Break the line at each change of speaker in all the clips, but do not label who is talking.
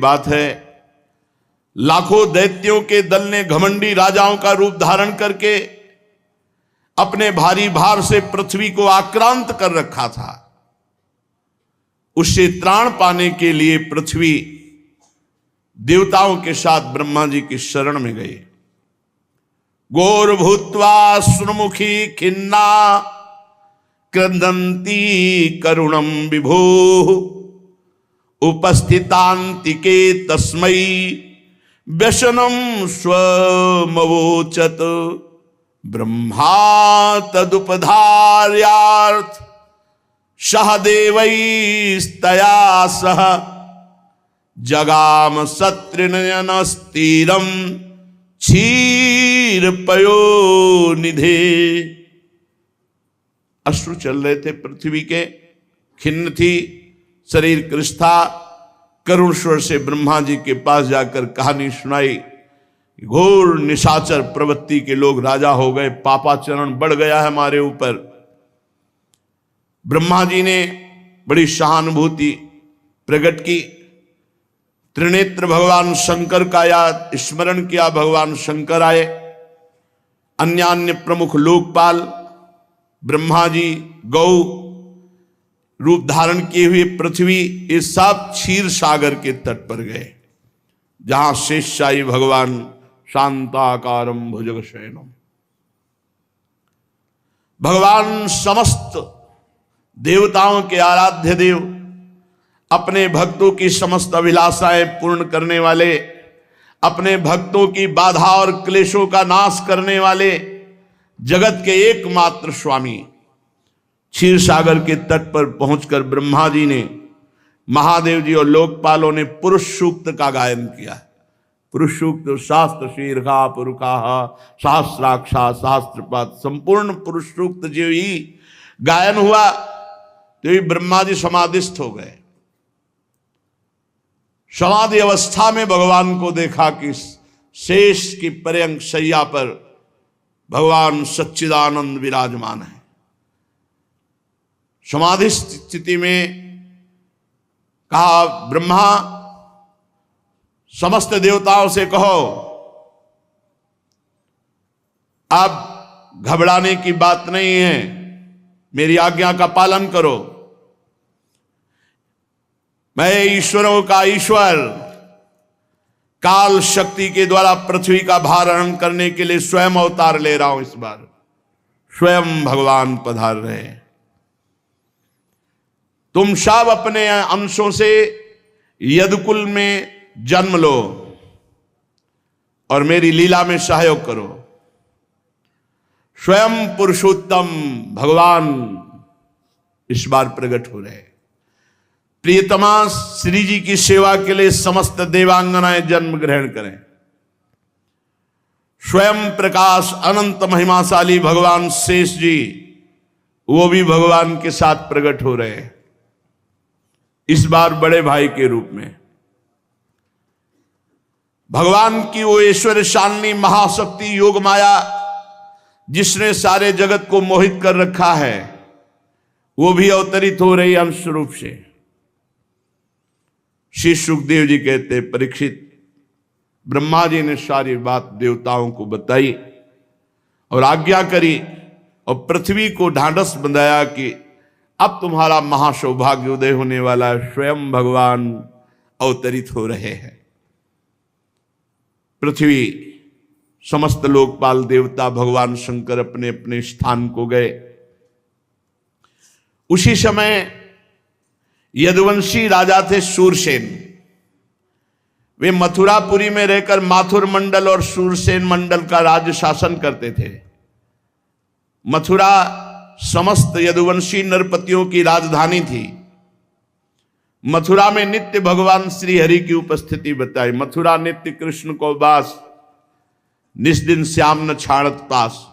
बात है, लाखों दैत्यों के दल ने घमंडी राजाओं का रूप धारण करके अपने भारी भार से पृथ्वी को आक्रांत कर रखा था। उससे त्राण पाने के लिए पृथ्वी देवताओं के साथ ब्रह्मा जी की शरण में गए। गौर भूत्वा सुरमुखी खिन्ना क्रंदंती करुणम विभो उपस्थितांतिके तस्मै व्यसनम स्वमवोचत ब्रह्मा तदुपधार्यार्थ सहदेवैस्तया सह जगाम सत्रिनयनस्तीरम क्षीर पयो निधे। अश्रु चल रहे थे पृथ्वी के, खिन्न थी, शरीर कृश था। करुण स्वर से ब्रह्मा जी के पास जाकर कहानी सुनाई। घोर निशाचर प्रवृत्ति के लोग राजा हो गए, पापाचरण बढ़ गया है हमारे ऊपर। ब्रह्मा जी ने बड़ी सहानुभूति प्रकट की। त्रिनेत्र भगवान शंकर का याद स्मरण किया, भगवान शंकर आए। अन्य अन्य प्रमुख लोकपाल ब्रह्मा जी, गौ रूप धारण किए हुए पृथ्वी, ये सब क्षीर सागर के तट पर गए, जहां शेषशायी भगवान शांताकारम भुजगशयनम, भगवान समस्त देवताओं के आराध्य देव, अपने भक्तों की समस्त अभिलाषाएं पूर्ण करने वाले, अपने भक्तों की बाधा और क्लेशों का नाश करने वाले, जगत के एकमात्र स्वामी क्षीर सागर के तट पर पहुंचकर ब्रह्मा जी ने, महादेव जी और लोकपालों ने पुरुष सूक्त का गायन किया। पुरुष सूक्त शास्त्र शीर्षा पुरुषा सहस्राक्षा सहस्त्रपाद, संपूर्ण पुरुष सूक्त जो ही गायन हुआ तो ही ब्रह्मा जी समाधिस्थ हो गए। समाधि अवस्था में भगवान को देखा कि शेष की पर्यंक शैया पर भगवान सच्चिदानंद विराजमान है। समाधि स्थिति में कहा, ब्रह्मा समस्त देवताओं से कहो अब घबराने की बात नहीं है, मेरी आज्ञा का पालन करो। मैं ईश्वरों का ईश्वर काल शक्ति के द्वारा पृथ्वी का भार हरण करने के लिए स्वयं अवतार ले रहा हूं। इस बार स्वयं भगवान पधार रहे हैं। तुम सब अपने अंशों से यदुकुल में जन्म लो और मेरी लीला में सहयोग करो। स्वयं पुरुषोत्तम भगवान इस बार प्रकट हो रहे। प्रियतमा श्री जी की सेवा के लिए समस्त देवांगनाएं जन्म ग्रहण करें। स्वयं प्रकाश अनंत महिमाशाली भगवान शेष जी, वो भी भगवान के साथ प्रकट हो रहे हैं, इस बार बड़े भाई के रूप में। भगवान की वो ऐश्वर्य शालिनी महाशक्ति योग माया जिसने सारे जगत को मोहित कर रखा है, वो भी अवतरित हो रही अंश रूप से। श्री सुखदेव जी कहते, परीक्षित, ब्रह्मा जी ने सारी बात देवताओं को बताई और आज्ञा करी और पृथ्वी को ढांढस बंधाया कि अब तुम्हारा महासौभाग्य उदय होने वाला है। स्वयं भगवान अवतरित हो रहे हैं। पृथ्वी, समस्त लोकपाल देवता, भगवान शंकर अपने अपने स्थान को गए। उसी समय यदुवंशी राजा थे सूरसेन। वे मथुरापुरी में रहकर माथुर मंडल और सूरसेन मंडल का राज्य शासन करते थे। मथुरा समस्त यदुवंशी नरपतियों की राजधानी थी। मथुरा में नित्य भगवान श्री हरि की उपस्थिति बताई। मथुरा नित्य कृष्ण को वास, निस्दिन श्याम न छाड़त पास।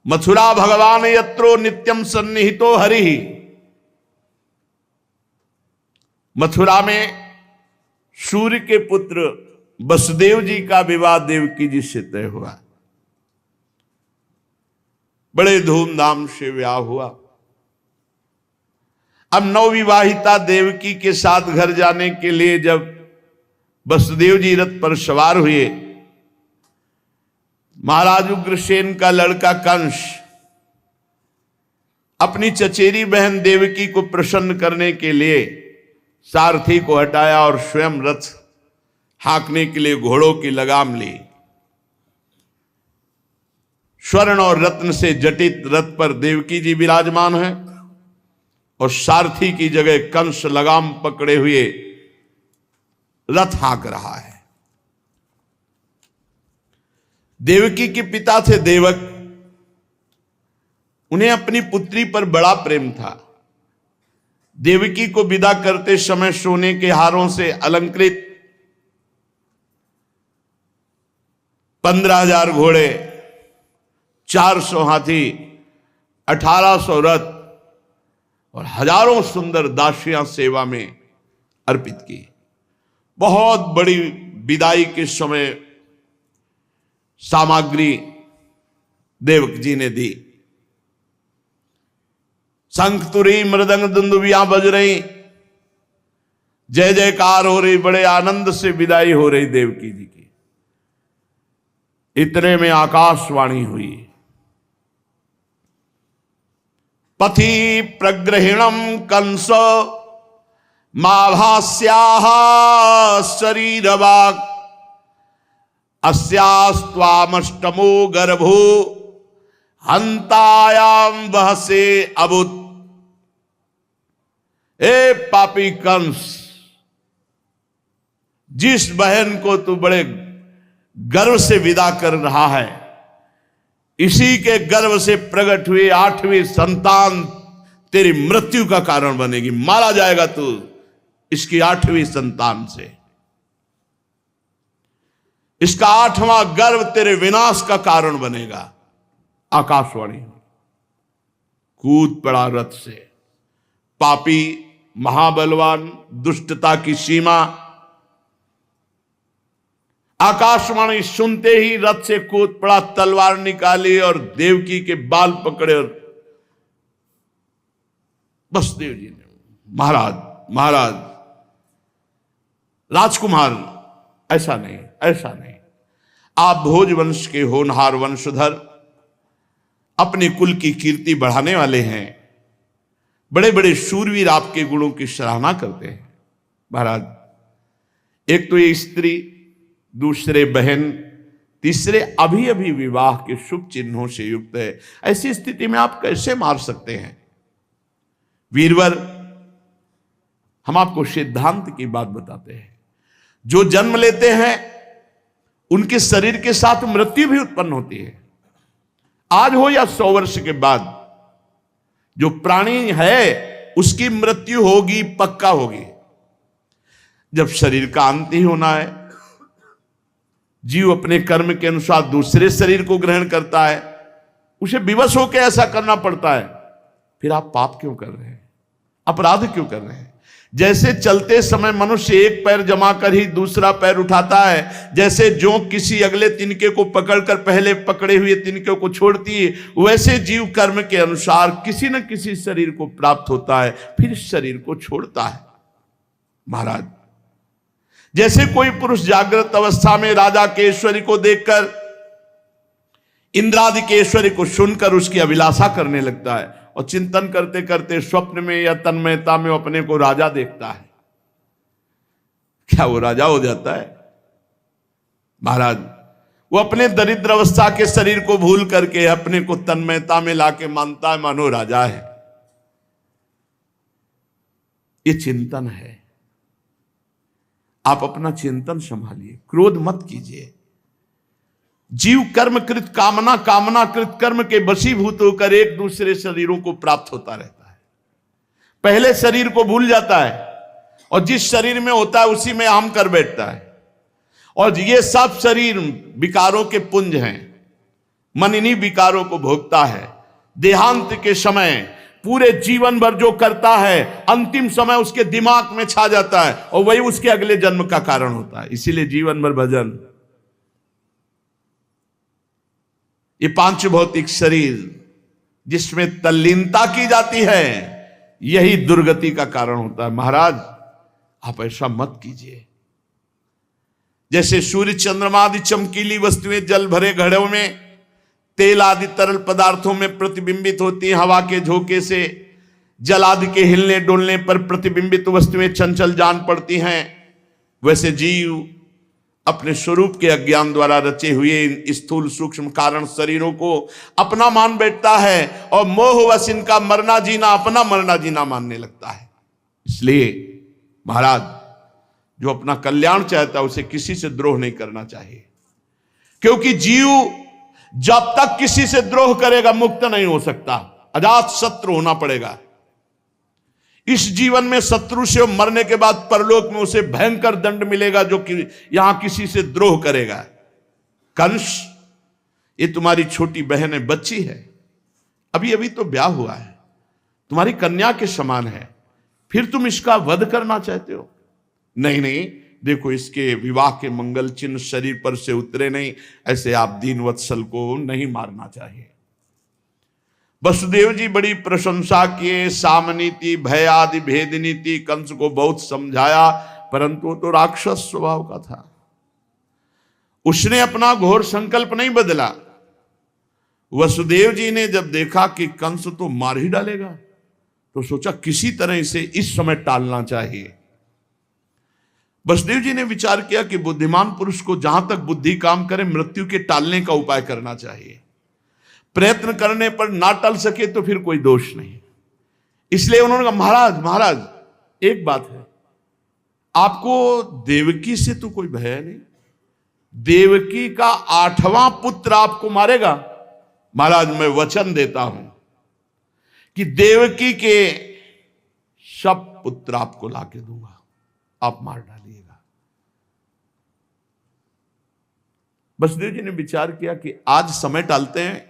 मथुरा भगवान यत्रो नित्यम सन्निहितो हरि। मथुरा में सूर्य के पुत्र वसुदेव जी का विवाह देवकी जी से तय हुआ। बड़े धूमधाम से विवाह हुआ। अब नवविवाहिता देवकी के साथ घर जाने के लिए जब वसुदेव जी रथ पर सवार हुए। महाराज उग्रसेन का लड़का कंस अपनी चचेरी बहन देवकी को प्रसन्न करने के लिए सारथी को हटाया और स्वयं रथ हाँकने के लिए घोड़ों की लगाम ली। स्वर्ण और रत्न से जटित रथ पर देवकी जी विराजमान है और सारथी की जगह कंस लगाम पकड़े हुए रथ हाँक रहा है। देवकी के पिता थे देवक, उन्हें अपनी पुत्री पर बड़ा प्रेम था। देवकी को विदा करते समय सोने के हारों से अलंकृत 15,000 घोड़े, 400 हाथी, 1800 रथ और हजारों सुंदर दासियां सेवा में अर्पित की। बहुत बड़ी विदाई के समय सामग्री देवक जी ने दी। शंख तुरी मृदंग दुंदुबियां बज रही, जय जयकार हो रही, बड़े आनंद से विदाई हो रही देवकी जी की। इतने में आकाशवाणी हुई, पथि प्रग्रहिणम कंस माभास्याः शरीरवाक् अस्यास्त्वामष्टमो गर्भो हंतायाम बहसे अबुत। ए पापी कंस, जिस बहन को तू बड़े गर्व से विदा कर रहा है, इसी के गर्भ से प्रकट हुई 8वीं संतान तेरी मृत्यु का कारण बनेगी। मारा जाएगा तू इसकी 8वीं संतान से। इसका 8वां गर्भ तेरे विनाश का कारण बनेगा। आकाशवाणी, कूद पड़ा रथ से। पापी, महाबलवान, दुष्टता की सीमा। आकाशवाणी सुनते ही रथ से कूद पड़ा, तलवार निकाली और देवकी के बाल पकड़े और वसुदेव जी ने, महाराज महाराज राजकुमार, ऐसा नहीं, ऐसा नहीं। आप भोजवंश के होनहार वंशधर, अपने कुल की कीर्ति बढ़ाने वाले हैं। बड़े बड़े शूरवीर आपके गुणों की सराहना करते हैं। महाराज, एक तो ये स्त्री, दूसरे बहन, तीसरे अभी अभी विवाह के शुभ चिन्हों से युक्त है। ऐसी स्थिति में आप कैसे मार सकते हैं? वीरवर, हम आपको सिद्धांत की बात बताते हैं। जो जन्म लेते हैं उनके शरीर के साथ मृत्यु भी उत्पन्न होती है। आज हो या 100 वर्ष के बाद, जो प्राणी है उसकी मृत्यु होगी, पक्का होगी। जब शरीर का अंत ही होना है, जीव अपने कर्म के अनुसार दूसरे शरीर को ग्रहण करता है, उसे विवश होकर ऐसा करना पड़ता है। फिर आप पाप क्यों कर रहे हैं? अपराध क्यों कर रहे हैं? जैसे चलते समय मनुष्य एक पैर जमा कर ही दूसरा पैर उठाता है, जैसे जोंक किसी अगले तिनके को पकड़कर पहले पकड़े हुए तिनके को छोड़ती है, वैसे जीव कर्म के अनुसार किसी न किसी शरीर को प्राप्त होता है, फिर शरीर को छोड़ता है। महाराज, जैसे कोई पुरुष जागृत अवस्था में राजा के ऐश्वर्य को देखकर, इंद्रादि के ऐश्वर्य को सुनकर उसकी अभिलाषा करने लगता है और चिंतन करते करते स्वप्न में या तन्मयता में अपने को राजा देखता है, क्या वो राजा हो जाता है? महाराज, वो अपने दरिद्र अवस्था के शरीर को भूल करके अपने को तन्मयता में लाके मानता है मानो राजा है। ये चिंतन है। आप अपना चिंतन संभालिए, क्रोध मत कीजिए। जीव कर्म कृत कामना, कामना कृत कर्म के वशीभूत होकर एक दूसरे शरीरों को प्राप्त होता रहता है। पहले शरीर को भूल जाता है और जिस शरीर में होता है उसी में आम कर बैठता है। और ये सब शरीर विकारों के पुंज हैं। मन इन्हीं विकारों को भोगता है। देहांत के समय पूरे जीवन भर जो करता है, अंतिम समय उसके दिमाग में छा जाता है और वही उसके अगले जन्म का कारण होता है। इसीलिए जीवन भर भजन। ये पांच भौतिक शरीर जिसमें तल्लीनता की जाती है, यही दुर्गति का कारण होता है। महाराज, आप ऐसा मत कीजिए। जैसे सूर्य चंद्रमा आदि चमकीली वस्तुएं जल भरे घड़ों में, तेल आदि तरल पदार्थों में प्रतिबिंबित होती हैं हवा के झोंके से, जल आदि के हिलने डोलने पर प्रतिबिंबित वस्तुएं चंचल जान पड़ती हैं, वैसे जीव अपने स्वरूप के अज्ञान द्वारा रचे हुए इन स्थूल सूक्ष्म कारण शरीरों को अपना मान बैठता है और मोहवश इनका मरना जीना अपना मरना जीना मानने लगता है। इसलिए महाराज, जो अपना कल्याण चाहता है उसे किसी से द्रोह नहीं करना चाहिए, क्योंकि जीव जब तक किसी से द्रोह करेगा मुक्त नहीं हो सकता, अजात शत्रु होना पड़ेगा। इस जीवन में शत्रु से मरने के बाद परलोक में उसे भयंकर दंड मिलेगा जो कि यहां किसी से द्रोह करेगा। कंस, ये तुम्हारी छोटी बहन है, बच्ची है, अभी अभी तो ब्याह हुआ है, तुम्हारी कन्या के समान है, फिर तुम इसका वध करना चाहते हो? नहीं नहीं, देखो इसके विवाह के मंगल चिन्ह शरीर पर से उतरे नहीं, ऐसे आप दीन वत्सल को नहीं मारना चाहिए। वसुदेव जी बड़ी प्रशंसा किए, सामनीति भय आदि भेद नीति कंस को बहुत समझाया, परंतु वो तो राक्षस स्वभाव का था। उसने अपना घोर संकल्प नहीं बदला। वसुदेव जी ने जब देखा कि कंस तो मार ही डालेगा, तो सोचा किसी तरह इसे इस समय टालना चाहिए। वसुदेव जी ने विचार किया कि बुद्धिमान पुरुष को जहां तक बुद्धि काम करे मृत्यु के टालने का उपाय करना चाहिए। प्रयत्न करने पर ना टल सके तो फिर कोई दोष नहीं। इसलिए उन्होंने कहा, महाराज महाराज एक बात है, आपको देवकी से तो कोई भय नहीं, देवकी का 8वां पुत्र आपको मारेगा। महाराज मैं वचन देता हूं कि देवकी के सब पुत्र आपको लाके दूंगा, आप मार डालिएगा। वसुदेव जी ने विचार किया कि आज समय टालते हैं,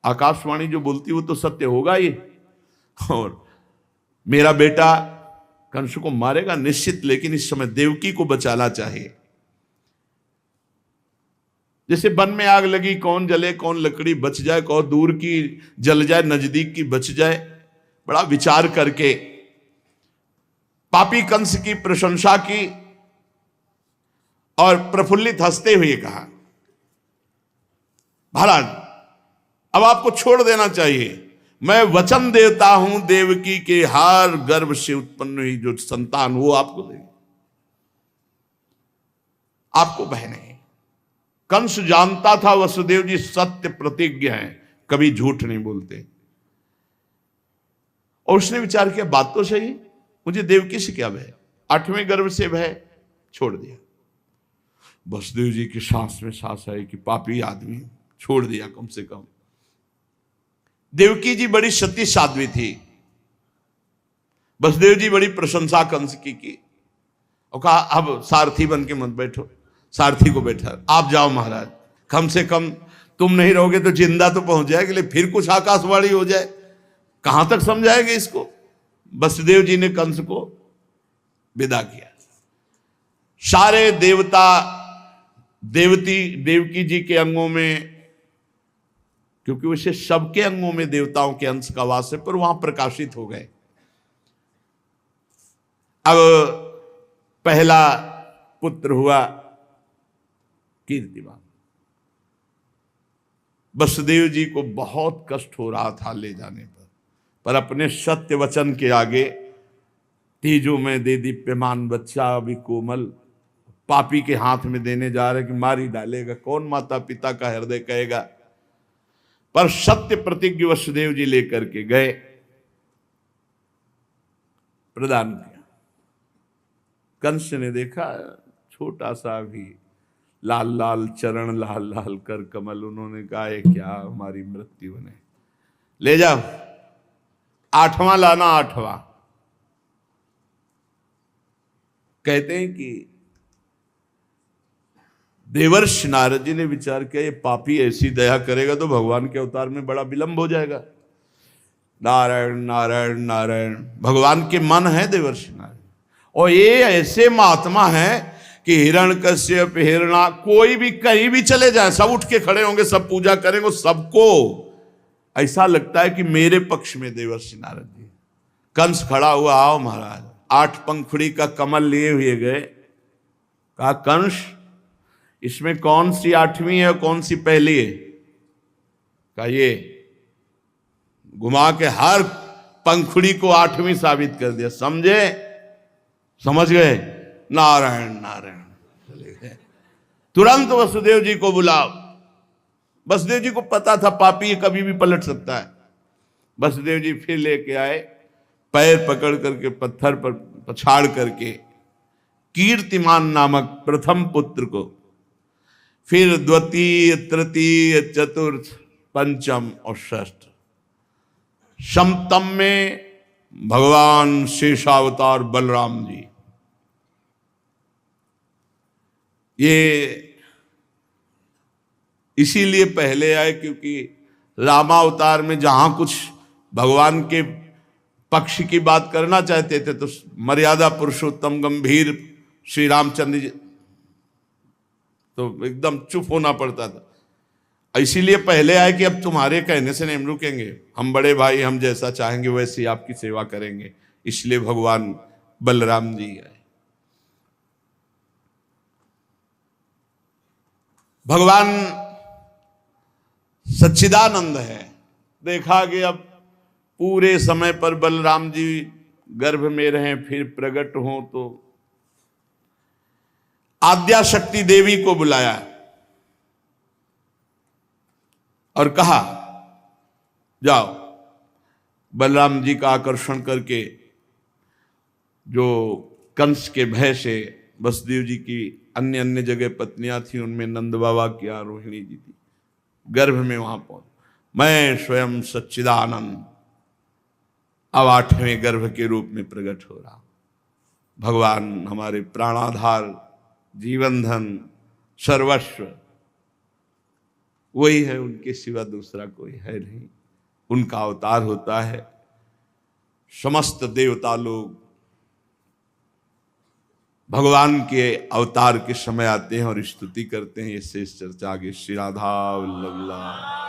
आकाशवाणी जो बोलती वो तो सत्य होगा ही, और मेरा बेटा कंस को मारेगा निश्चित, लेकिन इस समय देवकी को बचाना चाहिए। जैसे वन में आग लगी, कौन जले कौन लकड़ी बच जाए, कौन दूर की जल जाए नजदीक की बच जाए, बड़ा विचार करके पापी कंस की प्रशंसा की और प्रफुल्लित हंसते हुए कहा, महाराज अब आपको छोड़ देना चाहिए, मैं वचन देता हूं देवकी के हर गर्भ से उत्पन्न हुई जो संतान वो आपको देगी, आपको भय नहीं। कंस जानता था वसुदेव जी सत्य प्रतिज्ञ हैं, कभी झूठ नहीं बोलते, और उसने विचार किया बात तो सही, मुझे देवकी से क्या भय, 8वें गर्भ से भय, छोड़ दिया। वसुदेव जी की सांस में सांस आई कि पापी आदमी, छोड़ दिया कम से कम। देवकी जी बड़ी सती साध्वी थी, वसुदेव जी बड़ी प्रशंसा कंस की और कहा अब सारथी बन के मत बैठो, सारथी को बैठा, आप जाओ महाराज, कम से कम तुम नहीं रहोगे तो जिंदा तो पहुंच जाएगी, फिर कुछ आकाशवाणी हो जाए, कहां तक समझाएंगे इसको। वसुदेव जी ने कंस को विदा किया। सारे देवता देवती देवकी जी के अंगों में, क्योंकि वैसे सबके अंगों में देवताओं के अंश का वास है, पर वहां प्रकाशित हो गए। अब पहला पुत्र हुआ कीर्तिमान। वसुदेव जी को बहुत कष्ट हो रहा था ले जाने पर अपने सत्य वचन के आगे तीजों में दे दीप्यमान बच्चा अभी कोमल पापी के हाथ में देने जा रहे कि मार ही डालेगा, कौन माता पिता का हृदय कहेगा, पर सत्य प्रतिज्ञ वसुदेव जी लेकर के गए, प्रदान किया। कंस ने देखा छोटा सा भी लाल लाल चरण, लाल लाल कर कमल, उन्होंने कहा है क्या हमारी मृत्यु बने, ले जाओ, 8वां लाना, 8वां। कहते हैं कि देवर्षि नारद जी ने विचार किया ये पापी ऐसी दया करेगा तो भगवान के अवतार में बड़ा विलंब हो जाएगा। नारायण नारायण नारायण, भगवान के मन है देवर्षि नारद, और ये ऐसे महात्मा है कि हिरण्यकश्यप हिरणा कोई भी कहीं भी चले जाए सब उठ के खड़े होंगे, सब पूजा करेंगे, सबको ऐसा लगता है कि मेरे पक्ष में देवर्षि नारद जी। कंस खड़ा हुआ, आओ महाराज, 8 पंखुड़ी का कमल लिए हुए गए, कहा कंस इसमें कौन सी आठवीं है और कौन सी पहली है? का ये घुमा के हर पंखुड़ी को आठवीं साबित कर दिया। समझे? समझ गए? नारायण नारायण चले गए। तुरंत वसुदेव जी को बुलाओ। वसुदेव जी को पता था पापी ये कभी भी पलट सकता है। वसुदेव जी फिर लेके आए, पैर पकड़ करके पत्थर पर पछाड़ करके कीर्तिमान नामक प्रथम पुत्र को, फिर द्वितीय, तृतीय, चतुर्थ, पंचम और षष्ठ, सप्तम में भगवान शेषावतार बलराम जी। ये इसीलिए पहले आए क्योंकि रामावतार में जहां कुछ भगवान के पक्ष की बात करना चाहते थे तो मर्यादा पुरुषोत्तम गंभीर श्री रामचंद्र जी तो एकदम चुप होना पड़ता था। इसीलिए पहले आए कि अब तुम्हारे कहने से नहीं हम रुकेंगे, हम बड़े भाई, हम जैसा चाहेंगे वैसी आपकी सेवा करेंगे। इसलिए भगवान बलराम जी आए। भगवान सच्चिदानंद है। देखा कि अब पूरे समय पर बलराम जी गर्भ में रहें फिर प्रकट हों तो आद्या शक्ति देवी को बुलाया और कहा जाओ बलराम जी का आकर्षण करके, जो कंस के भय से वसुदेव जी की अन्य अन्य जगह पत्नियां थी उनमें नंद बाबा की रोहिणी जी थी, गर्भ में वहां पहुंच, मैं स्वयं सच्चिदानंद अब 8वें गर्भ के रूप में प्रकट हो रहा। भगवान हमारे प्राणाधार, जीवन धन, सर्वस्व वही है, उनके सिवा दूसरा कोई है नहीं। उनका अवतार होता है। समस्त देवता लोग भगवान के अवतार के समय आते हैं और स्तुति करते हैं। ये शेष चर्चा आगे। श्री राधा वल्लभ।